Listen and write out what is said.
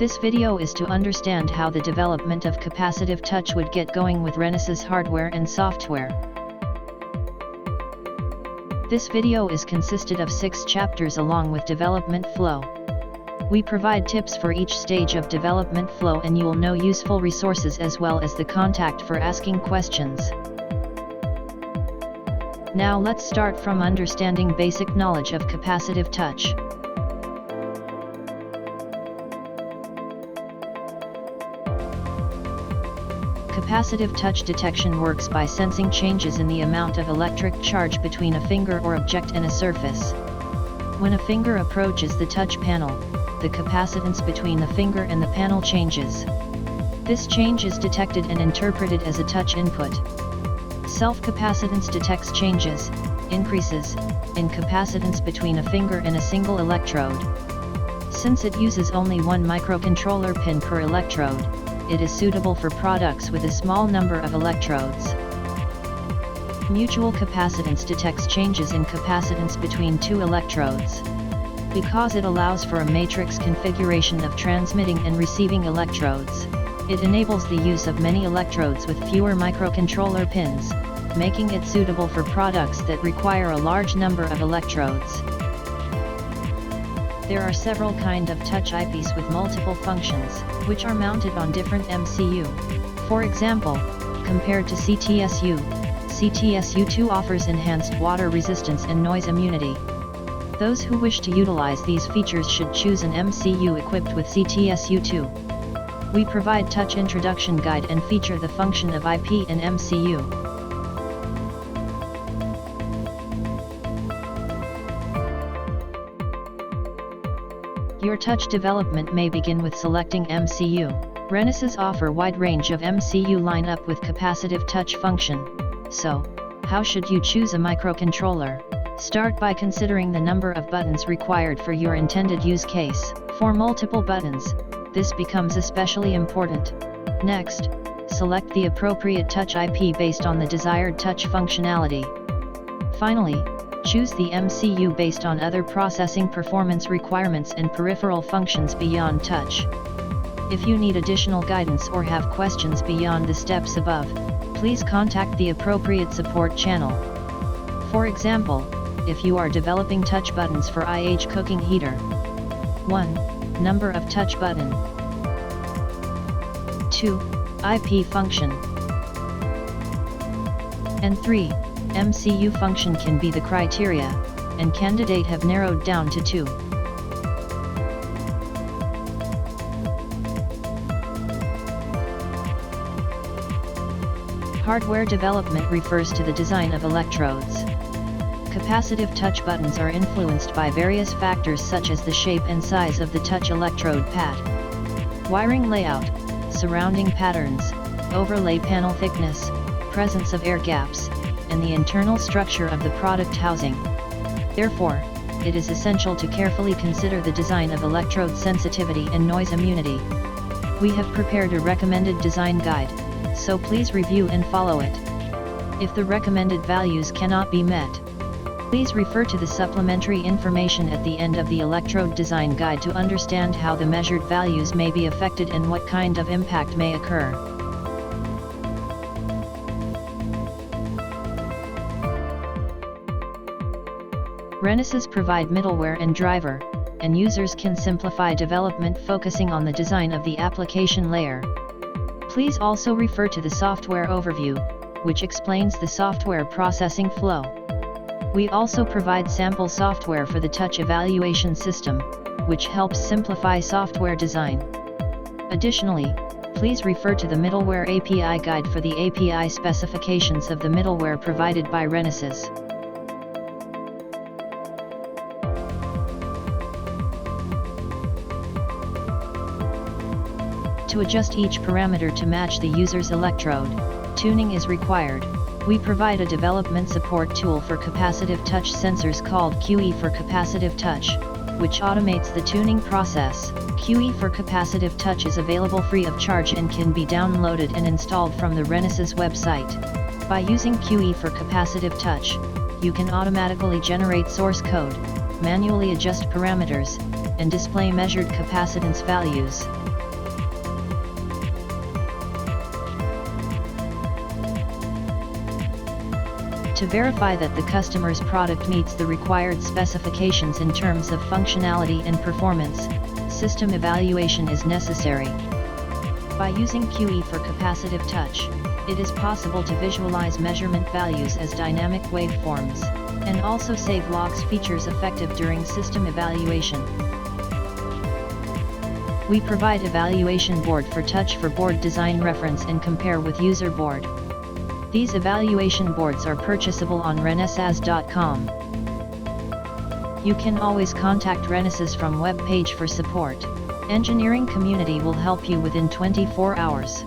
This video is to understand how the development of capacitive touch would get going with Renesas hardware and software. This video is consisted of 6 chapters along with development flow. We provide tips for each stage of development flow, and you will know useful resources as well as the contact for asking questions. Now let's start from understanding basic knowledge of capacitive touch. Capacitive touch detection works by sensing changes in the amount of electric charge between a finger or object and a surface. When a finger approaches the touch panel, the capacitance between the finger and the panel changes. This change is detected and interpreted as a touch input. Self-capacitance detects changes, increases, in capacitance between a finger and a single electrode. Since it uses only one microcontroller pin per electrode, it is suitable for products with a small number of electrodes. Mutual capacitance detects changes in capacitance between 2 electrodes. Because it allows for a matrix configuration of transmitting and receiving electrodes, it enables the use of many electrodes with fewer microcontroller pins, making it suitable for products that require a large number of electrodes. There are several kinds of touch eyepieces with multiple functions, which are mounted on different MCU. For example, compared to CTSU, CTSU2 offers enhanced water resistance and noise immunity. Those who wish to utilize these features should choose an MCU equipped with CTSU2. We provide touch introduction guide and feature the function of IP and MCU. Your touch development may begin with selecting MCU. Renesas offer wide range of MCU lineup with capacitive touch function. So, how should you choose a microcontroller? Start by considering the number of buttons required for your intended use case. For multiple buttons, this becomes especially important. Next, select the appropriate touch IP based on the desired touch functionality. Finally, choose the MCU based on other processing performance requirements and peripheral functions beyond touch. If you need additional guidance or have questions beyond the steps above, please contact the appropriate support channel. For example, if you are developing touch buttons for IH cooking heater. 1. Number of touch button. 2. IP function. And 3. MCU function can be the criteria, and candidate have narrowed down to 2. Hardware development refers to the design of electrodes. Capacitive touch buttons are influenced by various factors such as the shape and size of the touch electrode pad, wiring layout, surrounding patterns, overlay panel thickness, presence of air gaps, and the internal structure of the product housing. Therefore, it is essential to carefully consider the design of electrode sensitivity and noise immunity. We have prepared a recommended design guide, so please review and follow it. If the recommended values cannot be met, please refer to the supplementary information at the end of the electrode design guide to understand how the measured values may be affected and what kind of impact may occur. Renesas provide middleware and driver, and users can simplify development focusing on the design of the application layer. Please also refer to the software overview, which explains the software processing flow. We also provide sample software for the touch evaluation system, which helps simplify software design. Additionally, please refer to the middleware API guide for the API specifications of the middleware provided by Renesas. To adjust each parameter to match the user's electrode, tuning is required. We provide a development support tool for capacitive touch sensors called QE for Capacitive Touch, which automates the tuning process. QE for Capacitive Touch is available free of charge and can be downloaded and installed from the Renesas website. By using QE for Capacitive Touch, you can automatically generate source code, manually adjust parameters, and display measured capacitance values. To verify that the customer's product meets the required specifications in terms of functionality and performance, system evaluation is necessary. By using QE for capacitive touch, it is possible to visualize measurement values as dynamic waveforms, and also save logs features effective during system evaluation. We provide evaluation board for touch for board design reference and compare with user board. These evaluation boards are purchasable on Renesas.com. You can always contact Renesas from web page for support. Engineering community will help you within 24 hours.